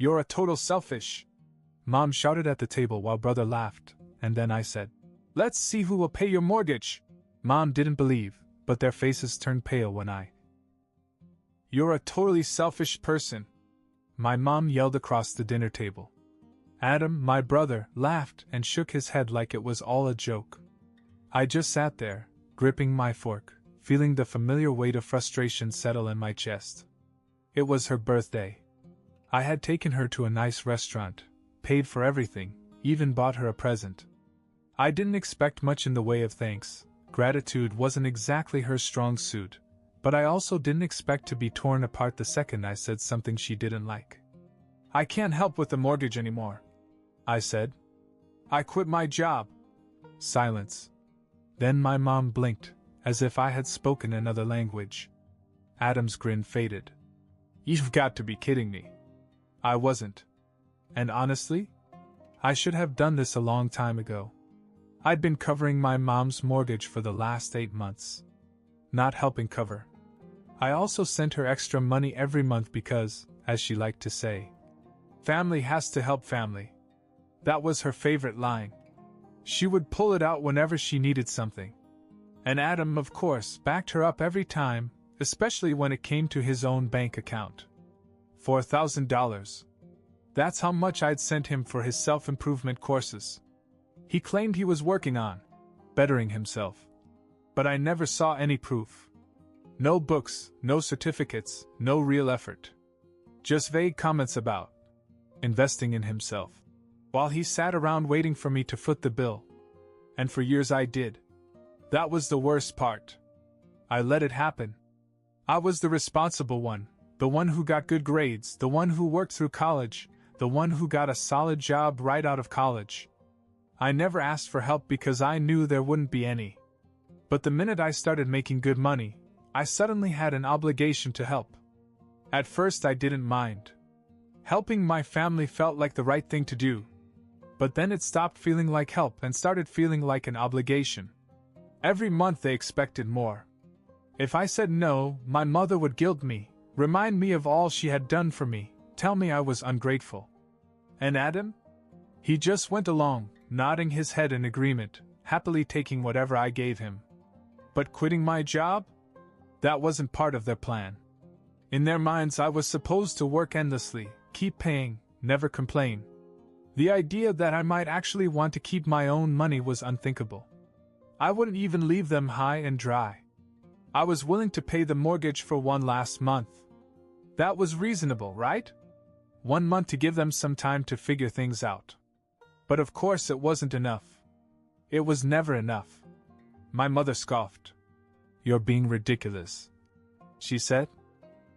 You're a total selfish! Mom shouted at the table while brother laughed, and then I said, Let's see who will pay your mortgage! Mom didn't believe, but their faces turned pale when You're a totally selfish person! My mom yelled across the dinner table. Adam, my brother, laughed and shook his head like it was all a joke. I just sat there, gripping my fork, feeling the familiar weight of frustration settle in my chest. It was her birthday. I had taken her to a nice restaurant, paid for everything, even bought her a present. I didn't expect much in the way of thanks. Gratitude wasn't exactly her strong suit, but I also didn't expect to be torn apart the second I said something she didn't like. I can't help with the mortgage anymore, I said. I quit my job. Silence. Then my mom blinked, as if I had spoken another language. Adam's grin faded. You've got to be kidding me. I wasn't. And honestly, I should have done this a long time ago. I'd been covering my mom's mortgage for the last 8 months. Not helping cover. I also sent her extra money every month because, as she liked to say, family has to help family. That was her favorite line. She would pull it out whenever she needed something. And Adam, of course, backed her up every time, especially when it came to his own bank account. $4,000. That's how much I'd sent him for his self-improvement courses. He claimed he was working on bettering himself. But I never saw any proof. No books, no certificates, no real effort. Just vague comments about investing in himself. While he sat around waiting for me to foot the bill. And for years I did. That was the worst part. I let it happen. I was the responsible one, the one who got good grades, the one who worked through college, the one who got a solid job right out of college. I never asked for help because I knew there wouldn't be any. But the minute I started making good money, I suddenly had an obligation to help. At first I didn't mind. Helping my family felt like the right thing to do. But then it stopped feeling like help and started feeling like an obligation. Every month they expected more. If I said no, my mother would guilt me, remind me of all she had done for me, tell me I was ungrateful. And Adam? He just went along, nodding his head in agreement, happily taking whatever I gave him. But quitting my job? That wasn't part of their plan. In their minds I was supposed to work endlessly, keep paying, never complain. The idea that I might actually want to keep my own money was unthinkable. I wouldn't even leave them high and dry. I was willing to pay the mortgage for one last month. That was reasonable, right? 1 month to give them some time to figure things out. But of course it wasn't enough. It was never enough. My mother scoffed. You're being ridiculous, she said.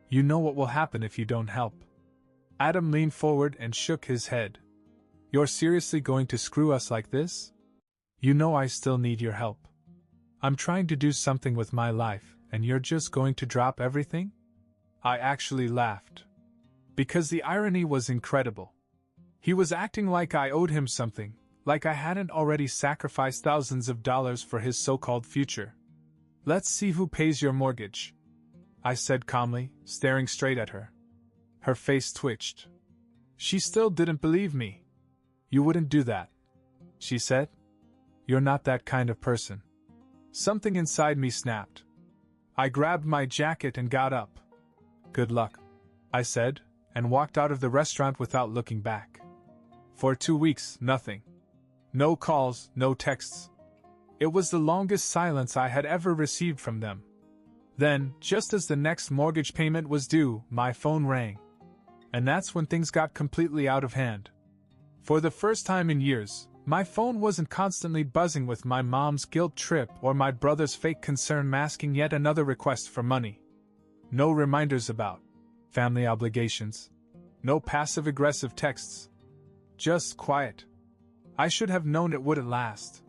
You know what will happen if you don't help. Adam leaned forward and shook his head. You're seriously going to screw us like this? You know I still need your help. I'm trying to do something with my life, and you're just going to drop everything? I actually laughed. Because the irony was incredible. He was acting like I owed him something, like I hadn't already sacrificed thousands of dollars for his so-called future. Let's see who pays your mortgage, I said calmly, staring straight at her. Her face twitched. She still didn't believe me. You wouldn't do that, she said. You're not that kind of person. Something inside me snapped. I grabbed my jacket and got up. Good luck, I said, and walked out of the restaurant without looking back. For 2 weeks, nothing. No calls, no texts. It was the longest silence I had ever received from them. Then, just as the next mortgage payment was due, my phone rang. And that's when things got completely out of hand. For the first time in years, my phone wasn't constantly buzzing with my mom's guilt trip or my brother's fake concern masking yet another request for money. No reminders about family obligations. No passive-aggressive texts. Just quiet. I should have known it wouldn't last.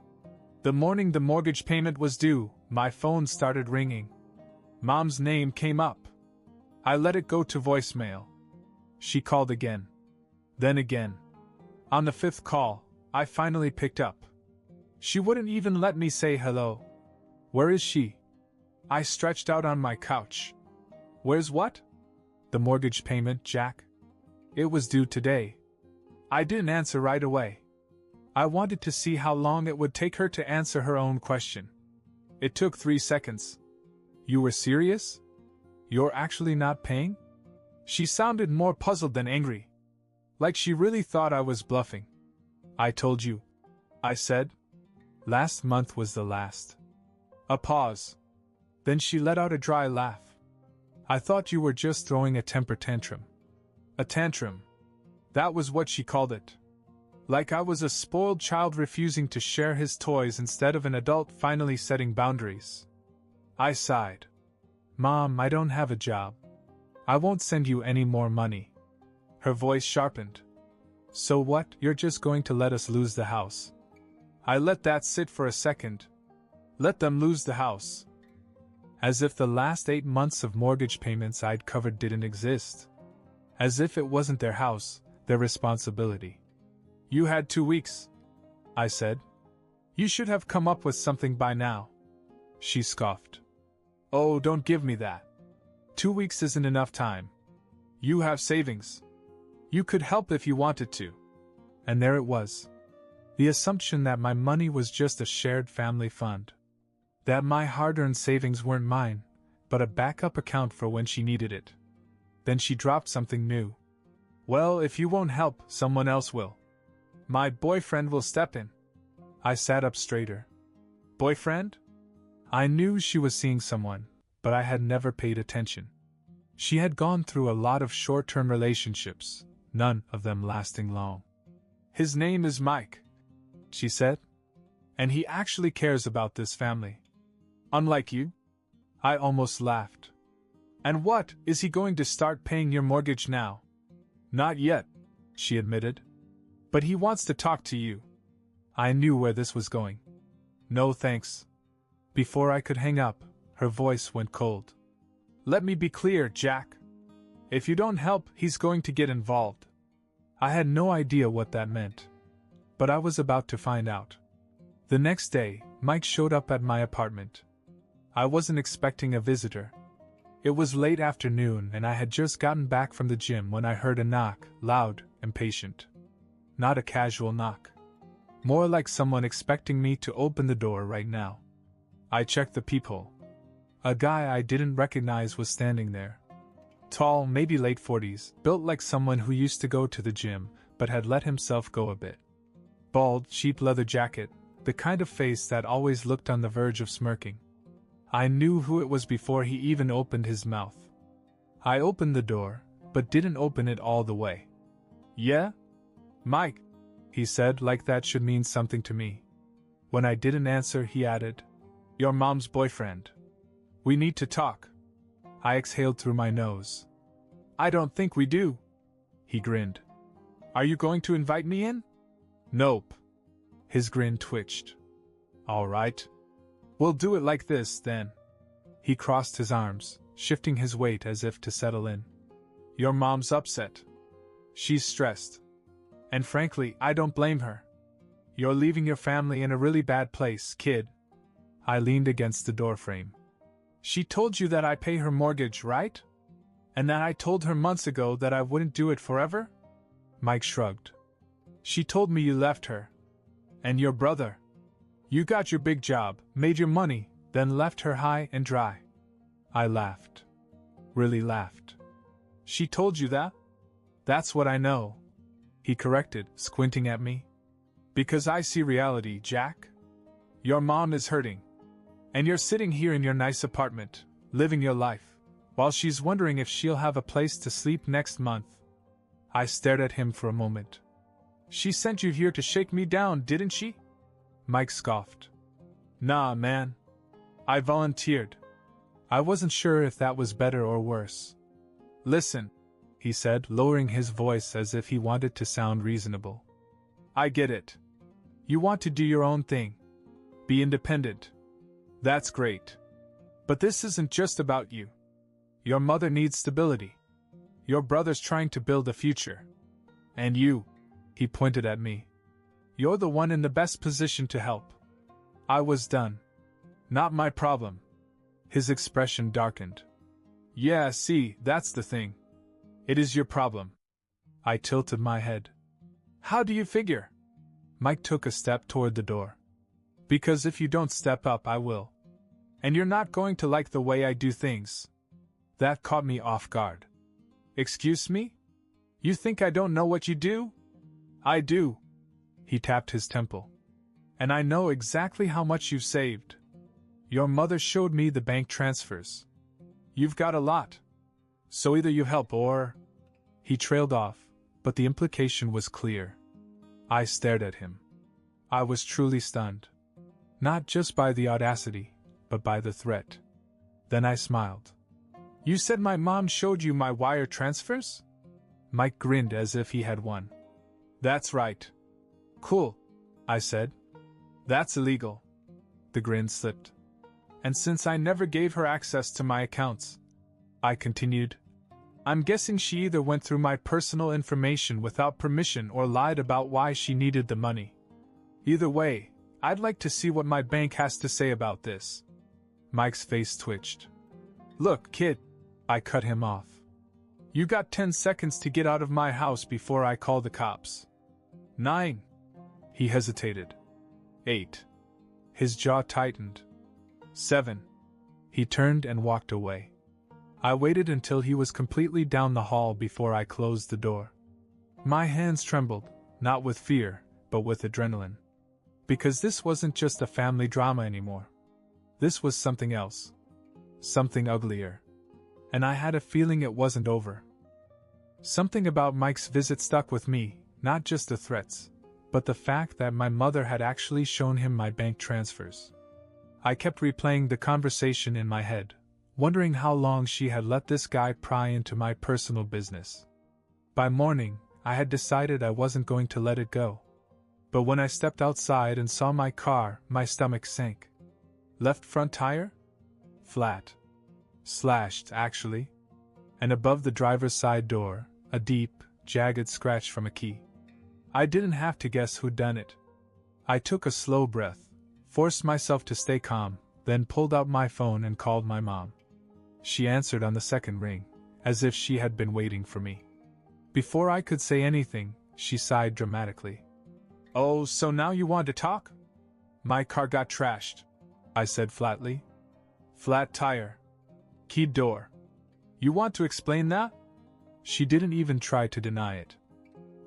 The morning the mortgage payment was due, my phone started ringing. Mom's name came up. I let it go to voicemail. She called again. Then again. On the 5th call, I finally picked up. She wouldn't even let me say hello. Where is she? I stretched out on my couch. Where's what? The mortgage payment, Jack. It was due today. I didn't answer right away. I wanted to see how long it would take her to answer her own question. It took 3 seconds. You were serious? You're actually not paying? She sounded more puzzled than angry. Like she really thought I was bluffing. I told you, I said. Last month was the last. A pause. Then she let out a dry laugh. I thought you were just throwing a temper tantrum. A tantrum. That was what she called it. Like I was a spoiled child refusing to share his toys instead of an adult finally setting boundaries. I sighed. Mom, I don't have a job. I won't send you any more money. Her voice sharpened. So what, you're just going to let us lose the house? I let that sit for a second. Let them lose the house. As if the last 8 months of mortgage payments I'd covered didn't exist. As if it wasn't their house, their responsibility. You had 2 weeks, I said. You should have come up with something by now. She scoffed. Oh, don't give me that. 2 weeks isn't enough time. You have savings. You could help if you wanted to. And there it was. The assumption that my money was just a shared family fund. That my hard-earned savings weren't mine, but a backup account for when she needed it. Then she dropped something new. Well, if you won't help, someone else will. My boyfriend will step in. I sat up straighter. Boyfriend? I knew she was seeing someone, but I had never paid attention. She had gone through a lot of short-term relationships, none of them lasting long. His name is Mike, she said. And he actually cares about this family. Unlike you? I almost laughed. And what, is he going to start paying your mortgage now? Not yet, she admitted. But he wants to talk to you. I knew where this was going. No thanks. Before I could hang up, her voice went cold. Let me be clear, Jack. If you don't help, he's going to get involved. I had no idea what that meant. But I was about to find out. The next day, Mike showed up at my apartment. I wasn't expecting a visitor. It was late afternoon and I had just gotten back from the gym when I heard a knock, loud and patient. Not a casual knock. More like someone expecting me to open the door right now. I checked the peephole. A guy I didn't recognize was standing there. Tall, maybe late 40s, built like someone who used to go to the gym, but had let himself go a bit. Bald, cheap leather jacket, the kind of face that always looked on the verge of smirking. I knew who it was before he even opened his mouth. I opened the door, but didn't open it all the way. Yeah? Mike, he said, like that should mean something to me. When I didn't answer, he added, Your mom's boyfriend. We need to talk. I exhaled through my nose. I don't think we do. He grinned. Are you going to invite me in? Nope. His grin twitched. All right. We'll do it like this, then. He crossed his arms, shifting his weight as if to settle in. Your mom's upset. She's stressed. And frankly, I don't blame her. You're leaving your family in a really bad place, kid. I leaned against the doorframe. She told you that I pay her mortgage, right? And that I told her months ago that I wouldn't do it forever? Mike shrugged. She told me you left her. And your brother. You got your big job, made your money, then left her high and dry. I laughed. Really laughed. She told you that? That's what I know. He corrected, squinting at me. Because I see reality, Jack. Your mom is hurting. And you're sitting here in your nice apartment, living your life, while she's wondering if she'll have a place to sleep next month. I stared at him for a moment. She sent you here to shake me down, didn't she? Mike scoffed. Nah, man. I volunteered. I wasn't sure if that was better or worse. Listen, he said, lowering his voice as if he wanted to sound reasonable. I get it. You want to do your own thing. Be independent. That's great. But this isn't just about you. Your mother needs stability. Your brother's trying to build a future. And you, he pointed at me. You're the one in the best position to help. I was done. Not my problem. His expression darkened. Yeah, see, that's the thing. It is your problem. I tilted my head. How do you figure? Mike took a step toward the door. Because if you don't step up, I will. And you're not going to like the way I do things. That caught me off guard. Excuse me? You think I don't know what you do? I do. He tapped his temple. And I know exactly how much you've saved. Your mother showed me the bank transfers. You've got a lot. So either you help or... He trailed off, but the implication was clear. I stared at him. I was truly stunned. Not just by the audacity, but by the threat. Then I smiled. You said my mom showed you my wire transfers? Mike grinned as if he had won. That's right. Cool, I said. That's illegal. The grin slipped. And since I never gave her access to my accounts, I continued, I'm guessing she either went through my personal information without permission or lied about why she needed the money. Either way, I'd like to see what my bank has to say about this. Mike's face twitched. Look, kid, I cut him off. You got 10 seconds to get out of my house before I call the cops. 9. He hesitated. 8. His jaw tightened. 7. He turned and walked away. I waited until he was completely down the hall before I closed the door. My hands trembled, not with fear, but with adrenaline. Because this wasn't just a family drama anymore. This was something else. Something uglier. And I had a feeling it wasn't over. Something about Mike's visit stuck with me, not just the threats, but the fact that my mother had actually shown him my bank transfers. I kept replaying the conversation in my head, wondering how long she had let this guy pry into my personal business. By morning, I had decided I wasn't going to let it go. But when I stepped outside and saw my car, my stomach sank. Left front tire? Flat. Slashed, actually. And above the driver's side door, a deep, jagged scratch from a key. I didn't have to guess who'd done it. I took a slow breath, forced myself to stay calm, then pulled out my phone and called my mom. She answered on the second ring, as if she had been waiting for me. Before I could say anything, she sighed dramatically. Oh, so now you want to talk? My car got trashed, I said flatly. Flat tire. Keyed door. You want to explain that? She didn't even try to deny it.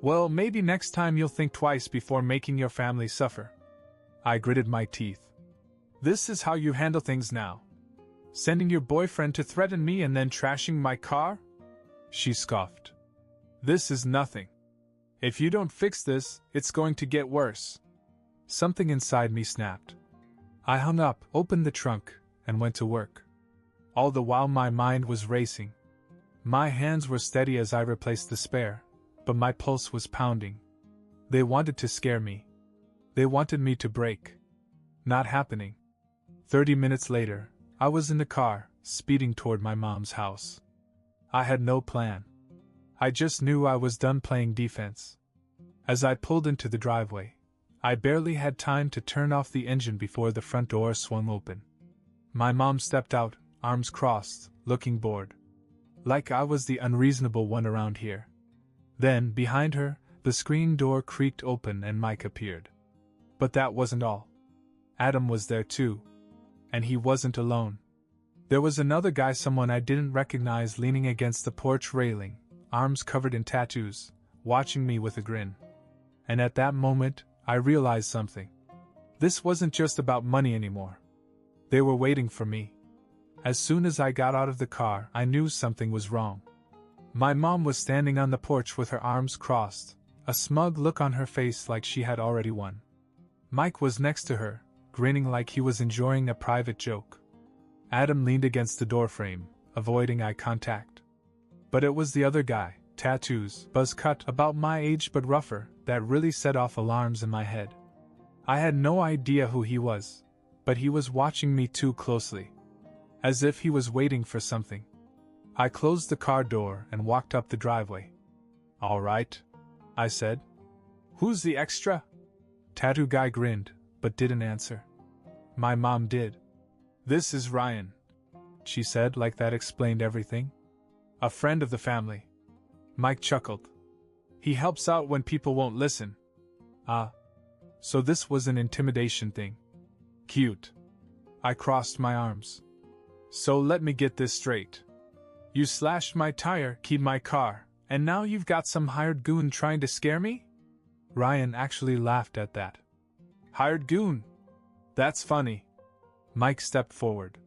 Well, maybe next time you'll think twice before making your family suffer. I gritted my teeth. This is how you handle things now? Sending your boyfriend to threaten me and then trashing my car? She scoffed. This is nothing. If you don't fix this, it's going to get worse. Something inside me snapped. I hung up, opened the trunk, and went to work. All the while my mind was racing. My hands were steady as I replaced the spare, but my pulse was pounding. They wanted to scare me. They wanted me to break. Not happening. 30 minutes later, I was in the car, speeding toward my mom's house. I had no plan. I just knew I was done playing defense. As I pulled into the driveway, I barely had time to turn off the engine before the front door swung open. My mom stepped out, arms crossed, looking bored. Like I was the unreasonable one around here. Then, behind her, the screen door creaked open and Mike appeared. But that wasn't all. Adam was there too. And he wasn't alone. There was another guy, someone I didn't recognize, leaning against the porch railing, arms covered in tattoos, watching me with a grin. And at that moment, I realized something. This wasn't just about money anymore. They were waiting for me. As soon as I got out of the car, I knew something was wrong. My mom was standing on the porch with her arms crossed, a smug look on her face like she had already won. Mike was next to her, grinning like he was enjoying a private joke. Adam leaned against the doorframe, avoiding eye contact. But it was the other guy, tattoos, buzz cut, about my age but rougher, that really set off alarms in my head. I had no idea who he was, but he was watching me too closely. As if he was waiting for something. I closed the car door and walked up the driveway. All right, I said. Who's the extra? Tattoo guy grinned, but didn't answer. My mom did. This is Ryan, she said, like that explained everything. A friend of the family. Mike chuckled. He helps out when people won't listen. Ah. So this was an intimidation thing. Cute. I crossed my arms. So let me get this straight. You slashed my tire, keyed my car, and now you've got some hired goon trying to scare me? Ryan actually laughed at that. Hired goon? That's funny. Mike stepped forward.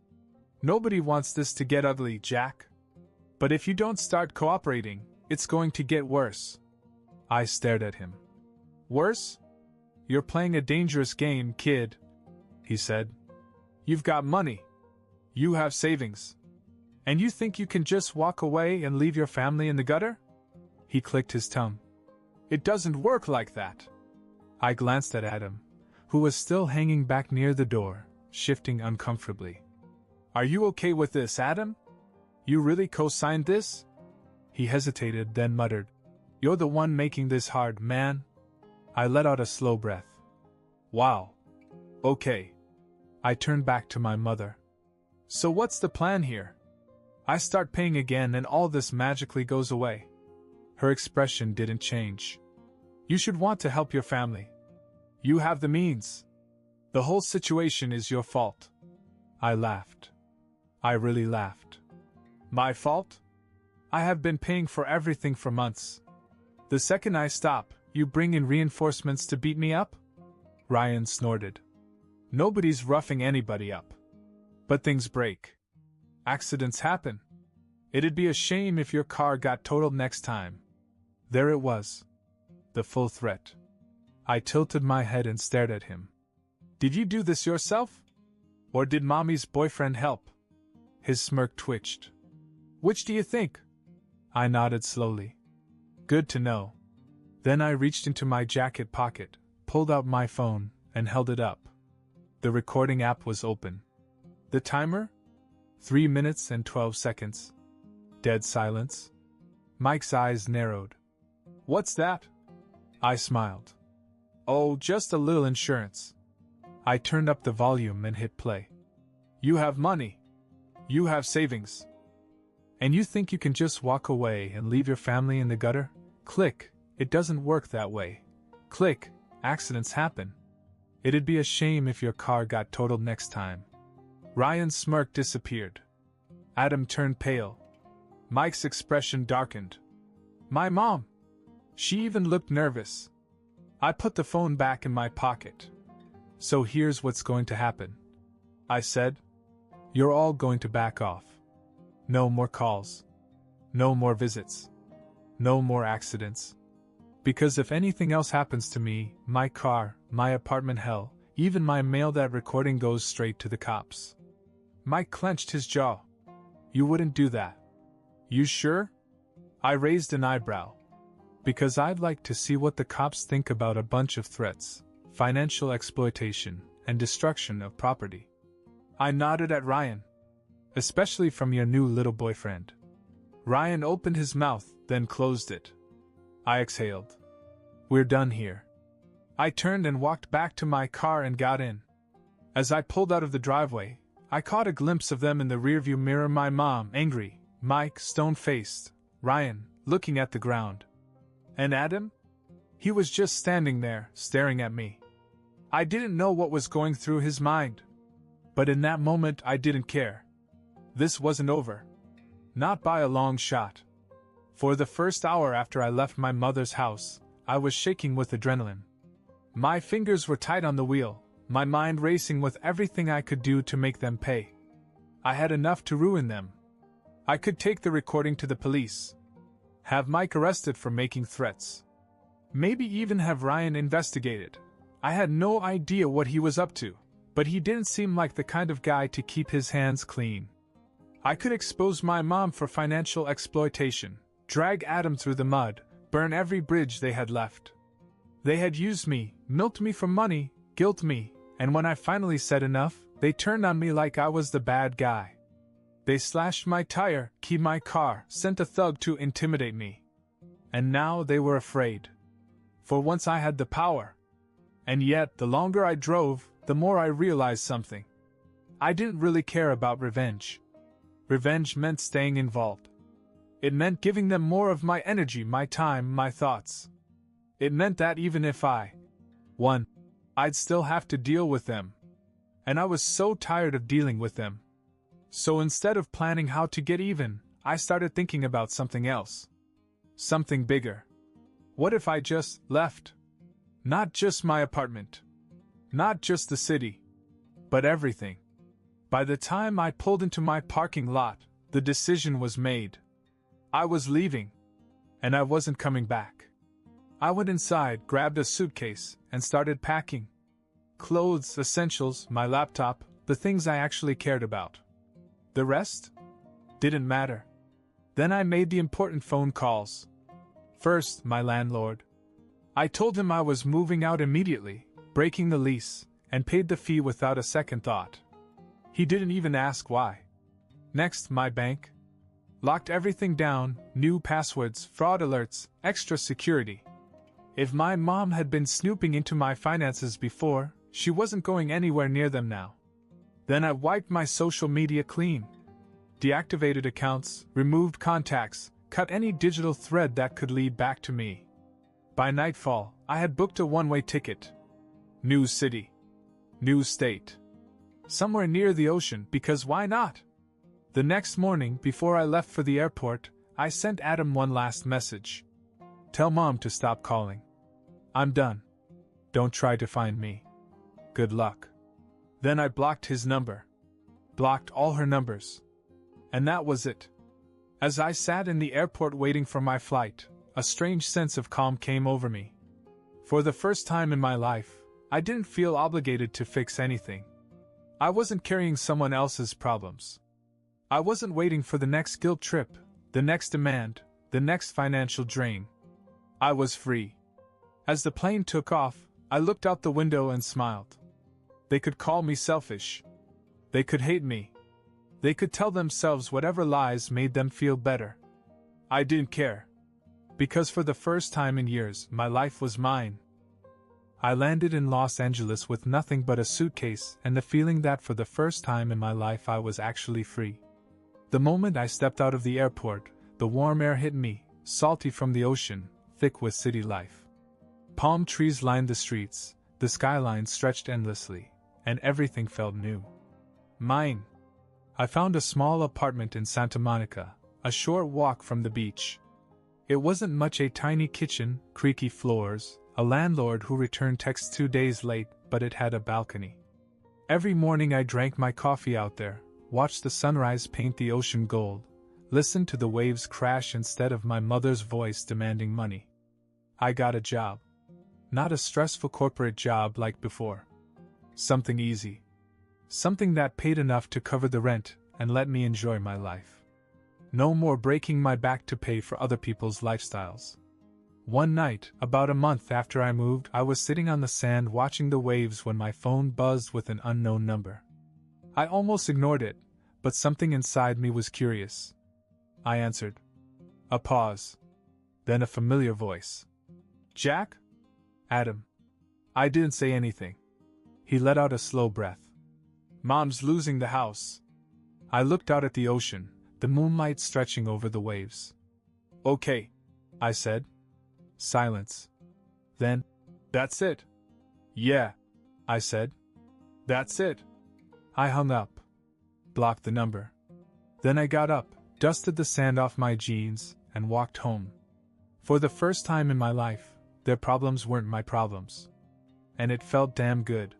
Nobody wants this to get ugly, Jack. But if you don't start cooperating, it's going to get worse. I stared at him. Worse? You're playing a dangerous game, kid, he said. You've got money. You have savings. And you think you can just walk away and leave your family in the gutter? He clicked his tongue. It doesn't work like that. I glanced at Adam, who was still hanging back near the door, shifting uncomfortably. Are you okay with this, Adam? You really co-signed this? He hesitated, then muttered. You're the one making this hard, man. I let out a slow breath. Wow. Okay. I turned back to my mother. So what's the plan here? I start paying again and all this magically goes away. Her expression didn't change. You should want to help your family. You have the means. The whole situation is your fault. I laughed. I really laughed. My fault? I have been paying for everything for months. The second I stop, you bring in reinforcements to beat me up? Ryan snorted. Nobody's roughing anybody up. But things break. Accidents happen. It'd be a shame if your car got totaled next time. There it was. The full threat. I tilted my head and stared at him. Did you do this yourself? Or did Mommy's boyfriend help? His smirk twitched. Which do you think? I nodded slowly. Good to know. Then I reached into my jacket pocket, pulled out my phone, and held it up. The recording app was open. The timer? 3 minutes and 12 seconds. Dead silence. Mike's eyes narrowed. What's that? I smiled. Oh, just a little insurance. I turned up the volume and hit play. You have money. You have savings. And you think you can just walk away and leave your family in the gutter? Click. It doesn't work that way. Click. Accidents happen. It'd be a shame if your car got totaled next time. Ryan's smirk disappeared. Adam turned pale. Mike's expression darkened. My mom. She even looked nervous. I put the phone back in my pocket. So here's what's going to happen. I said. You're all going to back off. No more calls. No more visits. No more accidents. Because if anything else happens to me, my car, my apartment, hell, even my mail, that recording goes straight to the cops. Mike clenched his jaw. You wouldn't do that. You sure? I raised an eyebrow. Because I'd like to see what the cops think about a bunch of threats, financial exploitation, and destruction of property. I nodded at Ryan. Especially from your new little boyfriend. Ryan opened his mouth, then closed it. I exhaled. We're done here. I turned and walked back to my car and got in. As I pulled out of the driveway, I caught a glimpse of them in the rearview mirror, my mom, angry, Mike, stone-faced, Ryan, looking at the ground. And Adam? He was just standing there, staring at me. I didn't know what was going through his mind. But in that moment I didn't care. This wasn't over. Not by a long shot. For the first hour after I left my mother's house, I was shaking with adrenaline. My fingers were tight on the wheel, my mind racing with everything I could do to make them pay. I had enough to ruin them. I could take the recording to the police. Have Mike arrested for making threats. Maybe even have Ryan investigated. I had no idea what he was up to, but he didn't seem like the kind of guy to keep his hands clean. I could expose my mom for financial exploitation, drag Adam through the mud, burn every bridge they had left. They had used me, milked me for money, guilt me, and when I finally said enough, they turned on me like I was the bad guy. They slashed my tire, keyed my car, sent a thug to intimidate me. And now they were afraid. For once I had the power. And yet, the longer I drove, the more I realized something. I didn't really care about revenge. Revenge meant staying involved. It meant giving them more of my energy, my time, my thoughts. It meant that even if I won, I'd still have to deal with them. And I was so tired of dealing with them. So instead of planning how to get even, I started thinking about something else. Something bigger. What if I just left? Not just my apartment. Not just the city. But everything. By the time I pulled into my parking lot, the decision was made. I was leaving. And I wasn't coming back. I went inside, grabbed a suitcase, and started packing. Clothes, essentials, my laptop, the things I actually cared about. The rest? Didn't matter. Then I made the important phone calls. First, my landlord. I told him I was moving out immediately, breaking the lease, and paid the fee without a second thought. He didn't even ask why. Next, my bank. Locked everything down, new passwords, fraud alerts, extra security. If my mom had been snooping into my finances before, she wasn't going anywhere near them now. Then I wiped my social media clean. Deactivated accounts, removed contacts, cut any digital thread that could lead back to me. By nightfall, I had booked a one-way ticket. New city. New state. Somewhere near the ocean, because why not? The next morning, before I left for the airport, I sent Adam one last message. Tell Mom to stop calling. I'm done. Don't try to find me. Good luck. Then I blocked his number. Blocked all her numbers. And that was it. As I sat in the airport waiting for my flight, a strange sense of calm came over me. For the first time in my life, I didn't feel obligated to fix anything. I wasn't carrying someone else's problems. I wasn't waiting for the next guilt trip, the next demand, the next financial drain. I was free. As the plane took off, I looked out the window and smiled. They could call me selfish. They could hate me. They could tell themselves whatever lies made them feel better. I didn't care. Because for the first time in years, my life was mine. I landed in Los Angeles with nothing but a suitcase and the feeling that for the first time in my life I was actually free. The moment I stepped out of the airport, the warm air hit me, salty from the ocean, thick with city life. Palm trees lined the streets, the skyline stretched endlessly, and everything felt new. Mine. I found a small apartment in Santa Monica, a short walk from the beach. It wasn't much, a tiny kitchen, creaky floors, a landlord who returned texts 2 days late, but it had a balcony. Every morning I drank my coffee out there, watched the sunrise paint the ocean gold, listened to the waves crash instead of my mother's voice demanding money. I got a job. Not a stressful corporate job like before. Something easy. Something that paid enough to cover the rent and let me enjoy my life. No more breaking my back to pay for other people's lifestyles. One night, about a month after I moved, I was sitting on the sand watching the waves when my phone buzzed with an unknown number. I almost ignored it, but something inside me was curious. I answered. A pause. Then a familiar voice. Jack? Adam. I didn't say anything. He let out a slow breath. Mom's losing the house. I looked out at the ocean, the moonlight stretching over the waves. Okay, I said. Silence. Then, that's it. Yeah, I said. That's it. I hung up. Blocked the number. Then I got up, dusted the sand off my jeans, and walked home. For the first time in my life, their problems weren't my problems. And it felt damn good.